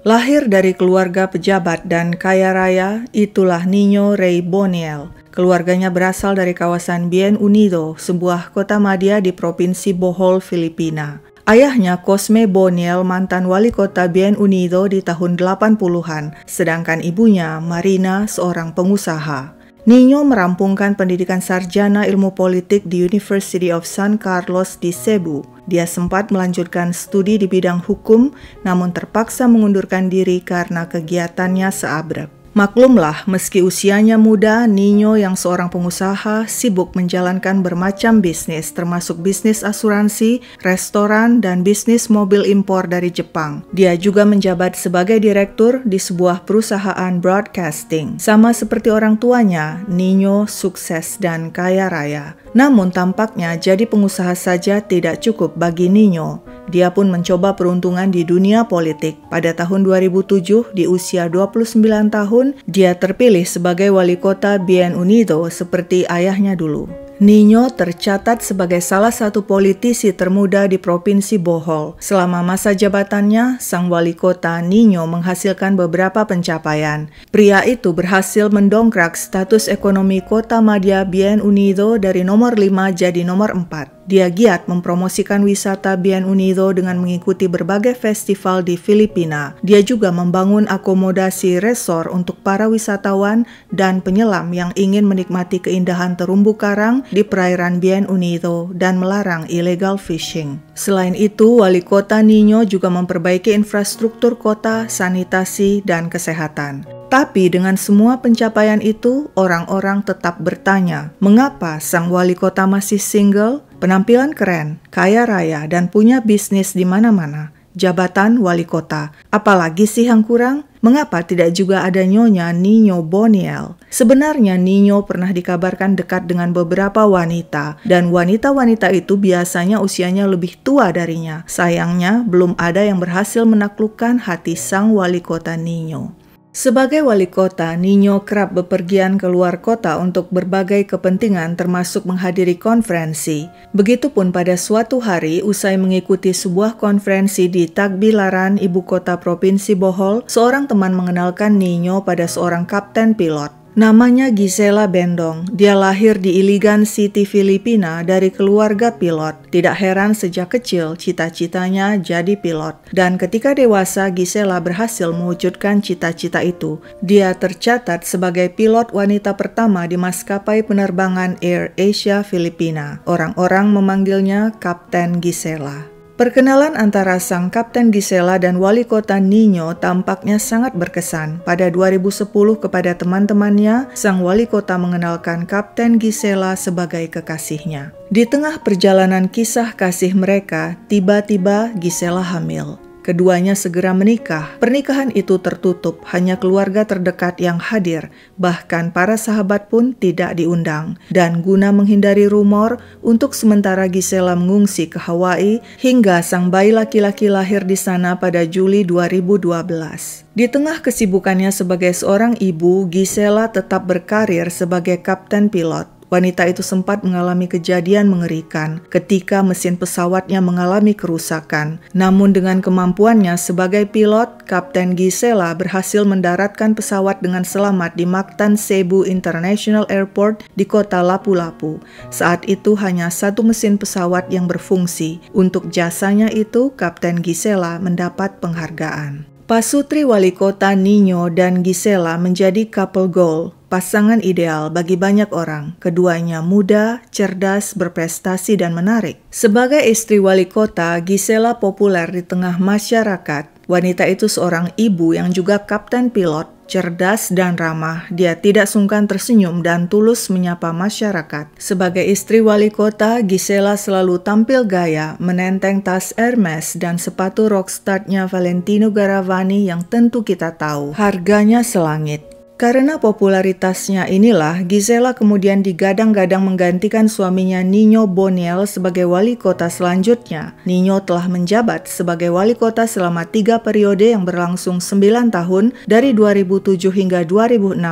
Lahir dari keluarga pejabat dan kaya raya, itulah Niño Rey Boniel. Keluarganya berasal dari kawasan Bien Unido, sebuah kota madya di Provinsi Bohol, Filipina. Ayahnya Cosme Boniel mantan wali kota Bien Unido di tahun 80-an, sedangkan ibunya Marina seorang pengusaha. Niño merampungkan pendidikan sarjana ilmu politik di University of San Carlos di Cebu. Dia sempat melanjutkan studi di bidang hukum, namun terpaksa mengundurkan diri karena kegiatannya seabrek. Maklumlah, meski usianya muda, Niño yang seorang pengusaha sibuk menjalankan bermacam bisnis, termasuk bisnis asuransi, restoran, dan bisnis mobil impor dari Jepang. Dia juga menjabat sebagai direktur di sebuah perusahaan broadcasting. Sama seperti orang tuanya, Niño sukses dan kaya raya. Namun tampaknya jadi pengusaha saja tidak cukup bagi Niño. Dia pun mencoba peruntungan di dunia politik. Pada tahun 2007, di usia 29 tahun, dia terpilih sebagai wali kota Bien Unido seperti ayahnya dulu. Niño tercatat sebagai salah satu politisi termuda di Provinsi Bohol. Selama masa jabatannya, sang wali kota Niño menghasilkan beberapa pencapaian. Pria itu berhasil mendongkrak status ekonomi kota madya Bien Unido dari nomor 5 jadi nomor 4. Dia giat mempromosikan wisata Bien Unido dengan mengikuti berbagai festival di Filipina. Dia juga membangun akomodasi resor untuk para wisatawan dan penyelam yang ingin menikmati keindahan terumbu karang di perairan Bien Unido dan melarang illegal fishing. Selain itu, wali kota Niño juga memperbaiki infrastruktur kota, sanitasi, dan kesehatan. Tapi dengan semua pencapaian itu, orang-orang tetap bertanya, mengapa sang wali kota masih single, penampilan keren, kaya raya, dan punya bisnis di mana-mana? Jabatan wali kota, apalagi sih yang kurang? Mengapa tidak juga ada nyonya Niño Boniel? Sebenarnya Niño pernah dikabarkan dekat dengan beberapa wanita, dan wanita-wanita itu biasanya usianya lebih tua darinya. Sayangnya, belum ada yang berhasil menaklukkan hati sang wali kota Niño. Sebagai wali kota, Niño kerap bepergian ke luar kota untuk berbagai kepentingan termasuk menghadiri konferensi. Begitupun pada suatu hari, usai mengikuti sebuah konferensi di Tagbilaran, ibu kota Provinsi Bohol, seorang teman mengenalkan Niño pada seorang kapten pilot. Namanya Gisela Bendong. Dia lahir di Iligan City, Filipina dari keluarga pilot. Tidak heran sejak kecil cita-citanya jadi pilot. Dan ketika dewasa, Gisela berhasil mewujudkan cita-cita itu. Dia tercatat sebagai pilot wanita pertama di maskapai penerbangan Air Asia Filipina. Orang-orang memanggilnya Kapten Gisela. Perkenalan antara sang Kapten Gisela dan wali kota Niño tampaknya sangat berkesan. Pada 2010 kepada teman-temannya, sang wali kota mengenalkan Kapten Gisela sebagai kekasihnya. Di tengah perjalanan kisah kasih mereka, tiba-tiba Gisela hamil. Keduanya segera menikah. Pernikahan itu tertutup, hanya keluarga terdekat yang hadir, bahkan para sahabat pun tidak diundang. Dan guna menghindari rumor, untuk sementara Gisela mengungsi ke Hawaii hingga sang bayi laki-laki lahir di sana pada Juli 2012. Di tengah kesibukannya sebagai seorang ibu, Gisela tetap berkarir sebagai kapten pilot. Wanita itu sempat mengalami kejadian mengerikan ketika mesin pesawatnya mengalami kerusakan. Namun dengan kemampuannya sebagai pilot, Kapten Gisela berhasil mendaratkan pesawat dengan selamat di Mactan Cebu International Airport di kota Lapu-Lapu. Saat itu hanya satu mesin pesawat yang berfungsi. Untuk jasanya itu, Kapten Gisela mendapat penghargaan. Pasutri wali kota Niño dan Gisela menjadi couple goal. Pasangan ideal bagi banyak orang. Keduanya muda, cerdas, berprestasi, dan menarik. Sebagai istri wali kota, Gisela populer di tengah masyarakat. Wanita itu seorang ibu yang juga kapten pilot, cerdas dan ramah. Dia tidak sungkan tersenyum dan tulus menyapa masyarakat. Sebagai istri wali kota, Gisela selalu tampil gaya, menenteng tas Hermes dan sepatu rockstarnya Valentino Garavani yang tentu kita tahu harganya selangit. Karena popularitasnya inilah, Gisela kemudian digadang-gadang menggantikan suaminya Niño Boniel sebagai wali kota selanjutnya. Niño telah menjabat sebagai wali kota selama 3 periode yang berlangsung 9 tahun dari 2007 hingga 2016.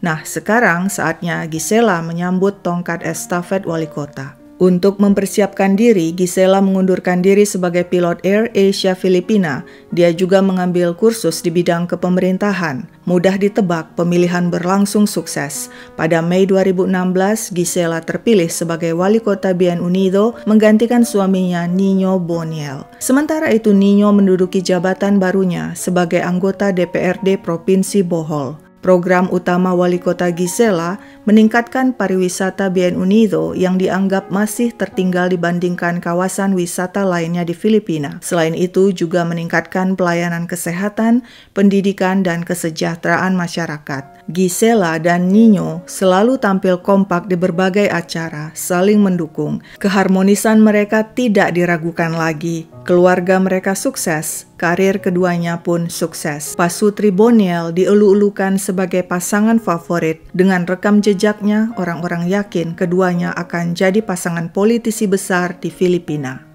Nah, sekarang saatnya Gisela menyambut tongkat estafet wali kota. Untuk mempersiapkan diri, Gisela mengundurkan diri sebagai pilot Air Asia Filipina. Dia juga mengambil kursus di bidang kepemerintahan. Mudah ditebak, pemilihan berlangsung sukses. Pada Mei 2016, Gisela terpilih sebagai wali kota Bien Unido menggantikan suaminya Nino Boniel. Sementara itu, Nino menduduki jabatan barunya sebagai anggota DPRD Provinsi Bohol. Program utama wali kota Gisela meningkatkan pariwisata Bien Unido yang dianggap masih tertinggal dibandingkan kawasan wisata lainnya di Filipina. Selain itu juga meningkatkan pelayanan kesehatan, pendidikan, dan kesejahteraan masyarakat. Gisela dan Nino selalu tampil kompak di berbagai acara, saling mendukung. Keharmonisan mereka tidak diragukan lagi. Keluarga mereka sukses, karir keduanya pun sukses. Pasutri Boniel dielu-elukan sebagai pasangan favorit. Dengan rekam jejaknya, orang-orang yakin keduanya akan jadi pasangan politisi besar di Filipina.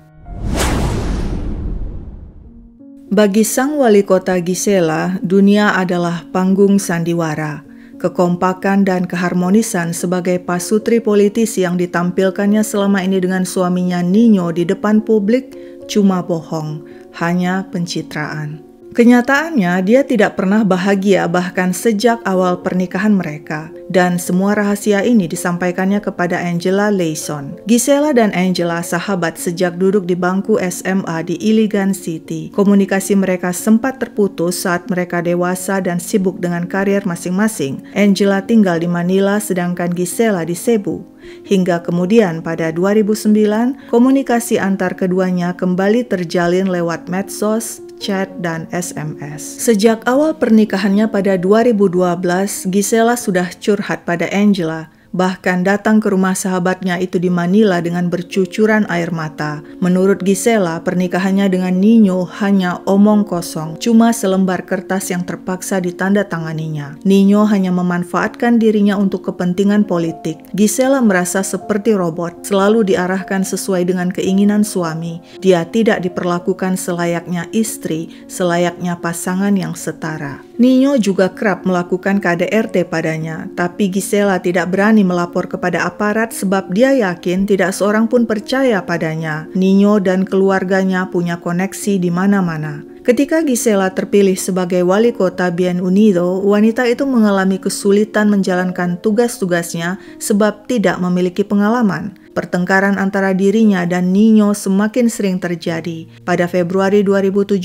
Bagi sang wali kota Gisela, dunia adalah panggung sandiwara. Kekompakan dan keharmonisan sebagai pasutri politisi yang ditampilkannya selama ini dengan suaminya Nino di depan publik cuma bohong, hanya pencitraan. Kenyataannya, dia tidak pernah bahagia bahkan sejak awal pernikahan mereka. Dan semua rahasia ini disampaikannya kepada Angela Leyson. Gisela dan Angela sahabat sejak duduk di bangku SMA di Iligan City. Komunikasi mereka sempat terputus saat mereka dewasa dan sibuk dengan karir masing-masing. Angela tinggal di Manila sedangkan Gisela di Cebu. Hingga kemudian pada 2009, komunikasi antar keduanya kembali terjalin lewat medsos, chat, dan SMS. Sejak awal pernikahannya pada 2012, Gisela sudah curhat pada Angela, bahkan datang ke rumah sahabatnya itu di Manila dengan bercucuran air mata. Menurut Gisela, pernikahannya dengan Nino hanya omong kosong, cuma selembar kertas yang terpaksa ditandatanganinya. Nino hanya memanfaatkan dirinya untuk kepentingan politik. Gisela merasa seperti robot, selalu diarahkan sesuai dengan keinginan suami. Dia tidak diperlakukan selayaknya istri, selayaknya pasangan yang setara. Nino juga kerap melakukan KDRT padanya, tapi Gisela tidak berani melapor kepada aparat sebab dia yakin tidak seorang pun percaya padanya. Nino dan keluarganya punya koneksi di mana-mana. Ketika Gisela terpilih sebagai wali kota Bien Unido, wanita itu mengalami kesulitan menjalankan tugas-tugasnya sebab tidak memiliki pengalaman. Pertengkaran antara dirinya dan Nino semakin sering terjadi. Pada Februari 2017,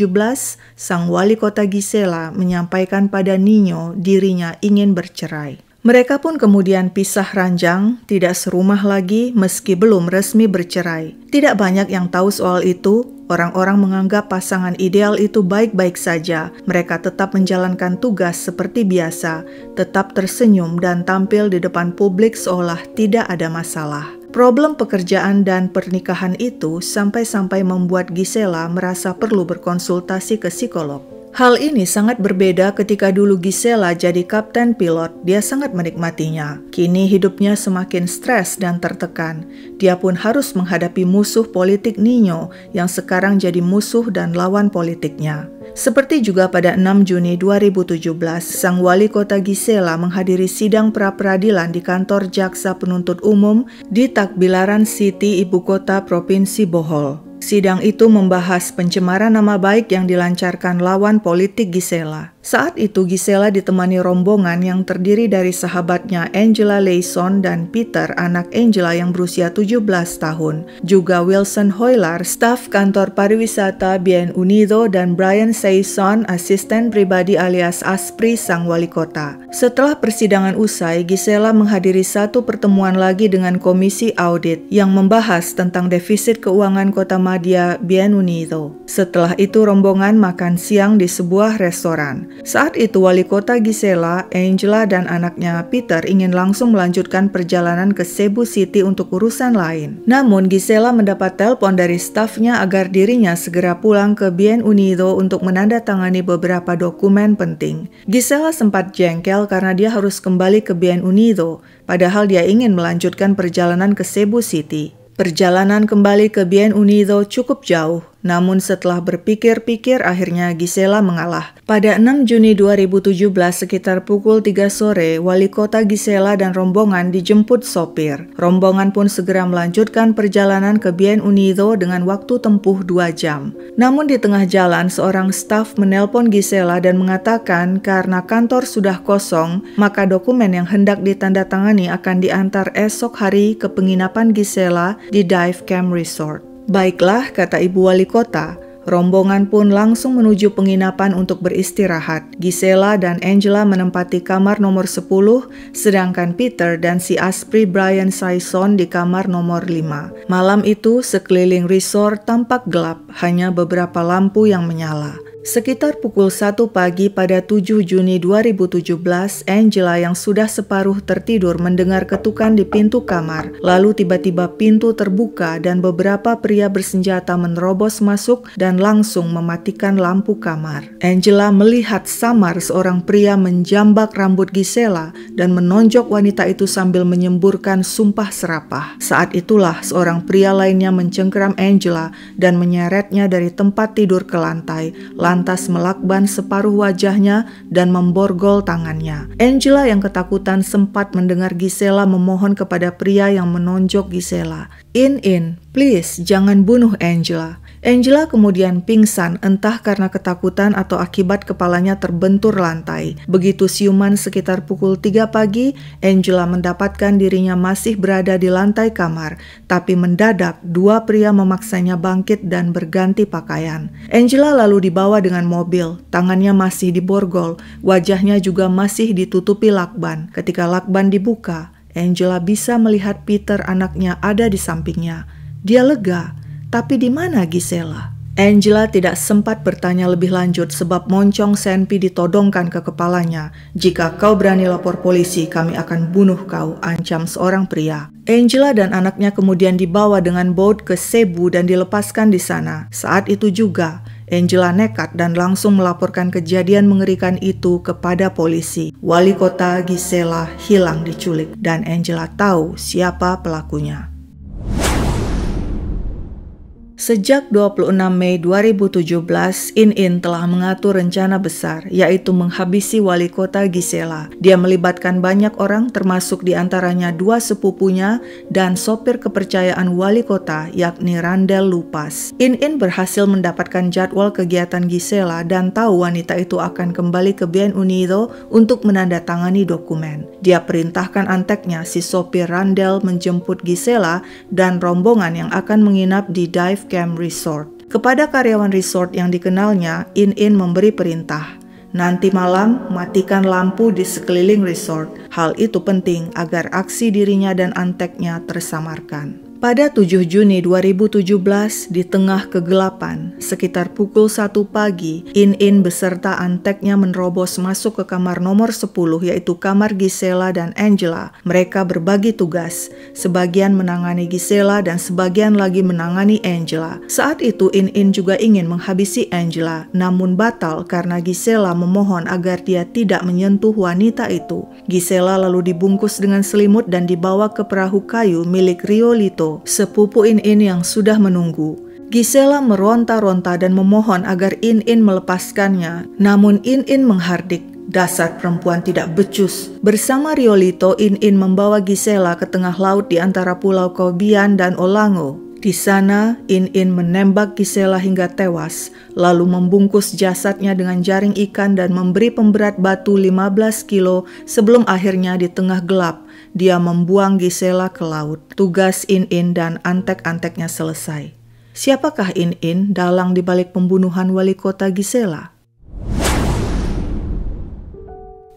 sang wali kota Gisela menyampaikan pada Nino dirinya ingin bercerai. Mereka pun kemudian pisah ranjang, tidak serumah lagi meski belum resmi bercerai. Tidak banyak yang tahu soal itu. Orang-orang menganggap pasangan ideal itu baik-baik saja. Mereka tetap menjalankan tugas seperti biasa, tetap tersenyum dan tampil di depan publik seolah tidak ada masalah. Problem pekerjaan dan pernikahan itu sampai-sampai membuat Gisela merasa perlu berkonsultasi ke psikolog. Hal ini sangat berbeda ketika dulu Gisela jadi kapten pilot. Dia sangat menikmatinya. Kini hidupnya semakin stres dan tertekan. Dia pun harus menghadapi musuh politik Nino yang sekarang jadi musuh dan lawan politiknya. Seperti juga pada 6 Juni 2017, sang wali kota Gisela menghadiri sidang pra-peradilan di kantor Jaksa Penuntut Umum di Tagbilaran City, ibu kota Provinsi Bohol. Sidang itu membahas pencemaran nama baik yang dilancarkan lawan politik Gisela. Saat itu Gisela ditemani rombongan yang terdiri dari sahabatnya Angela Leyson dan Peter, anak Angela yang berusia 17 tahun. Juga Wilson Hoylar, staf kantor pariwisata Bien Unido, dan Brian Saison, asisten pribadi alias Aspri sang wali kota. Setelah persidangan usai, Gisela menghadiri satu pertemuan lagi dengan komisi audit yang membahas tentang defisit keuangan kota Madya Bien Unido. Setelah itu rombongan makan siang di sebuah restoran. Saat itu wali kota Gisela, Angela, dan anaknya Peter ingin langsung melanjutkan perjalanan ke Cebu City untuk urusan lain. Namun Gisela mendapat telepon dari stafnya agar dirinya segera pulang ke Bien Unido untuk menandatangani beberapa dokumen penting. Gisela sempat jengkel karena dia harus kembali ke Bien Unido, padahal dia ingin melanjutkan perjalanan ke Cebu City. Perjalanan kembali ke Bien Unido cukup jauh. Namun setelah berpikir-pikir akhirnya Gisela mengalah. Pada 6 Juni 2017 sekitar pukul 3 sore, wali kota Gisela dan rombongan dijemput sopir. Rombongan pun segera melanjutkan perjalanan ke Bien Unido dengan waktu tempuh 2 jam. Namun di tengah jalan seorang staf menelpon Gisela dan mengatakan karena kantor sudah kosong, maka dokumen yang hendak ditandatangani akan diantar esok hari ke penginapan Gisela di Dive Camp Resort. Baiklah, kata ibu wali kota. Rombongan pun langsung menuju penginapan untuk beristirahat. Gisela dan Angela menempati kamar nomor 10, sedangkan Peter dan si Aspri Brian Saison di kamar nomor 5. Malam itu, sekeliling resort tampak gelap, hanya beberapa lampu yang menyala. Sekitar pukul 1 pagi pada 7 Juni 2017, Angela yang sudah separuh tertidur mendengar ketukan di pintu kamar. Lalu tiba-tiba pintu terbuka dan beberapa pria bersenjata menerobos masuk dan langsung mematikan lampu kamar. Angela melihat samar seorang pria menjambak rambut Gisela dan menonjok wanita itu sambil menyemburkan sumpah serapah. Saat itulah seorang pria lainnya mencengkeram Angela dan menyeretnya dari tempat tidur ke lantai, lantas melakban separuh wajahnya dan memborgol tangannya. Angela yang ketakutan sempat mendengar Gisela memohon kepada pria yang menonjok Gisela. In, please, jangan bunuh Angela. Angela kemudian pingsan entah karena ketakutan atau akibat kepalanya terbentur lantai. Begitu siuman sekitar pukul 3 pagi, Angela mendapatkan dirinya masih berada di lantai kamar. Tapi mendadak, 2 pria memaksanya bangkit dan berganti pakaian. Angela lalu dibawa dengan mobil, tangannya masih diborgol, wajahnya juga masih ditutupi lakban. Ketika lakban dibuka, Angela bisa melihat Peter anaknya ada di sampingnya. Dia lega. Tapi di mana Gisela? Angela tidak sempat bertanya lebih lanjut sebab moncong senpi ditodongkan ke kepalanya. Jika kau berani lapor polisi, kami akan bunuh kau, ancam seorang pria. Angela dan anaknya kemudian dibawa dengan boat ke Cebu dan dilepaskan di sana. Saat itu juga, Angela nekat dan langsung melaporkan kejadian mengerikan itu kepada polisi. Wali kota Gisela hilang diculik dan Angela tahu siapa pelakunya. Sejak 26 Mei 2017, In telah mengatur rencana besar, yaitu menghabisi wali kota Gisela. Dia melibatkan banyak orang, termasuk diantaranya 2 sepupunya dan sopir kepercayaan wali kota, yakni Randall Lupas. In berhasil mendapatkan jadwal kegiatan Gisela dan tahu wanita itu akan kembali ke Bien Unido untuk menandatangani dokumen. Dia perintahkan anteknya, si sopir Randall, menjemput Gisela dan rombongan yang akan menginap di Dive Camp Resort. Kepada karyawan resort yang dikenalnya, In memberi perintah, nanti malam matikan lampu di sekeliling resort. Hal itu penting agar aksi dirinya dan anteknya tersamarkan. Pada 7 Juni 2017, di tengah kegelapan, sekitar pukul 1 pagi, In beserta anteknya menerobos masuk ke kamar nomor 10, yaitu kamar Gisela dan Angela. Mereka berbagi tugas, sebagian menangani Gisela dan sebagian lagi menangani Angela. Saat itu In juga ingin menghabisi Angela, namun batal karena Gisela memohon agar dia tidak menyentuh wanita itu. Gisela lalu dibungkus dengan selimut dan dibawa ke perahu kayu milik Riolito, sepupu In yang sudah menunggu. Gisela meronta-ronta dan memohon agar In melepaskannya, namun In menghardik, dasar perempuan tidak becus. Bersama Riolito, In membawa Gisela ke tengah laut di antara pulau Cobian dan Olango. Di sana, In menembak Gisela hingga tewas, lalu membungkus jasadnya dengan jaring ikan dan memberi pemberat batu 15 kilo sebelum akhirnya di tengah gelap, dia membuang Gisela ke laut. Tugas In dan antek-anteknya selesai. Siapakah In dalang di balik pembunuhan wali kota Gisela?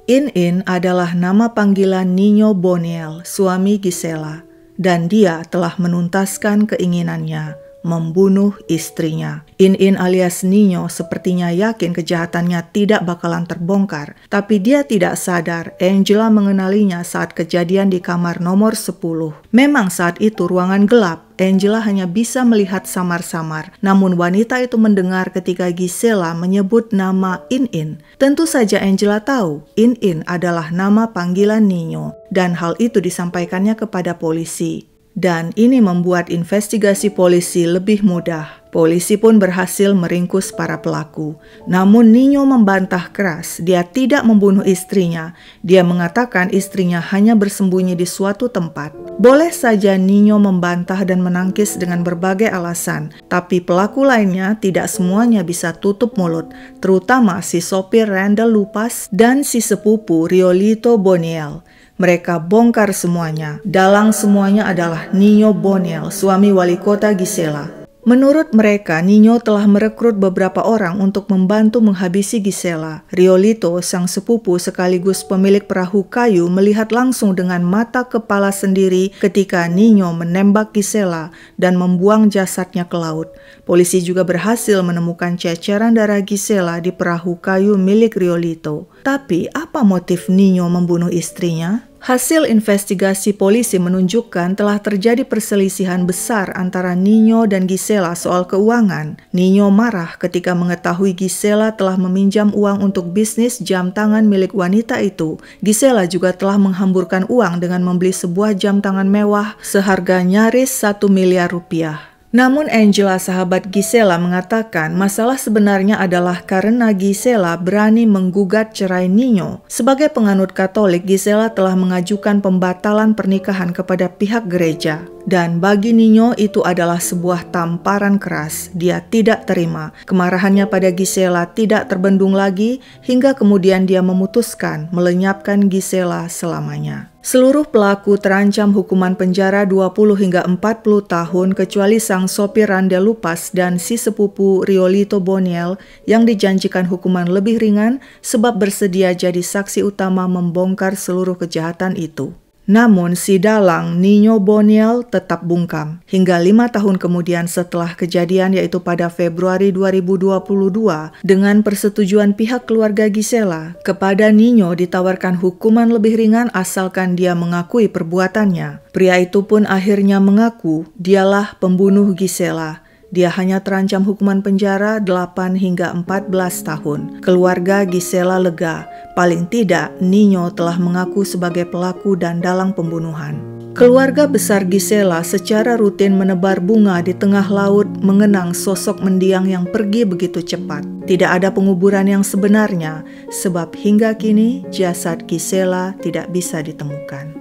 In adalah nama panggilan Nino Boniel, suami Gisela. Dan dia telah menuntaskan keinginannya membunuh istrinya. In alias Nino sepertinya yakin kejahatannya tidak bakalan terbongkar, tapi dia tidak sadar Angela mengenalinya saat kejadian di kamar nomor 10. Memang saat itu ruangan gelap, Angela hanya bisa melihat samar-samar, namun wanita itu mendengar ketika Gisela menyebut nama In. Tentu saja Angela tahu In adalah nama panggilan Nino, dan hal itu disampaikannya kepada polisi. Dan ini membuat investigasi polisi lebih mudah. Polisi pun berhasil meringkus para pelaku. Namun Nino membantah keras, dia tidak membunuh istrinya. Dia mengatakan istrinya hanya bersembunyi di suatu tempat. Boleh saja Nino membantah dan menangkis dengan berbagai alasan, tapi pelaku lainnya tidak semuanya bisa tutup mulut, terutama si sopir Randall Lupas dan si sepupu Riolito Boniel. Mereka bongkar semuanya. Dalang semuanya adalah Nino Boniel, suami wali kota Gisela. Menurut mereka, Nino telah merekrut beberapa orang untuk membantu menghabisi Gisela. Riolito, sang sepupu sekaligus pemilik perahu kayu, melihat langsung dengan mata kepala sendiri ketika Nino menembak Gisela dan membuang jasadnya ke laut. Polisi juga berhasil menemukan ceceran darah Gisela di perahu kayu milik Riolito. Tapi apa motif Nino membunuh istrinya? Hasil investigasi polisi menunjukkan telah terjadi perselisihan besar antara Nino dan Gisela soal keuangan. Nino marah ketika mengetahui Gisela telah meminjam uang untuk bisnis jam tangan milik wanita itu. Gisela juga telah menghamburkan uang dengan membeli sebuah jam tangan mewah seharga nyaris 1 miliar rupiah. Namun Angela, sahabat Gisela, mengatakan masalah sebenarnya adalah karena Gisela berani menggugat cerai Nino. Sebagai penganut Katolik, Gisela telah mengajukan pembatalan pernikahan kepada pihak gereja. Dan bagi Nino itu adalah sebuah tamparan keras. Dia tidak terima. Kemarahannya pada Gisela tidak terbendung lagi hingga kemudian dia memutuskan melenyapkan Gisela selamanya. Seluruh pelaku terancam hukuman penjara 20 hingga 40 tahun kecuali sang sopir Randall Lupas dan si sepupu Riolito Boniel yang dijanjikan hukuman lebih ringan sebab bersedia jadi saksi utama membongkar seluruh kejahatan itu. Namun si dalang Nino Boniel tetap bungkam. Hingga 5 tahun kemudian setelah kejadian, yaitu pada Februari 2022, dengan persetujuan pihak keluarga Gisela, kepada Nino ditawarkan hukuman lebih ringan asalkan dia mengakui perbuatannya. Pria itu pun akhirnya mengaku dialah pembunuh Gisela. Dia hanya terancam hukuman penjara 8 hingga 14 tahun. Keluarga Gisela lega. Paling tidak, Nino telah mengaku sebagai pelaku dan dalang pembunuhan. Keluarga besar Gisela secara rutin menebar bunga di tengah laut mengenang sosok mendiang yang pergi begitu cepat. Tidak ada penguburan yang sebenarnya, sebab hingga kini jasad Gisela tidak bisa ditemukan.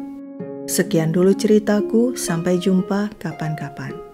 Sekian dulu ceritaku, sampai jumpa kapan-kapan.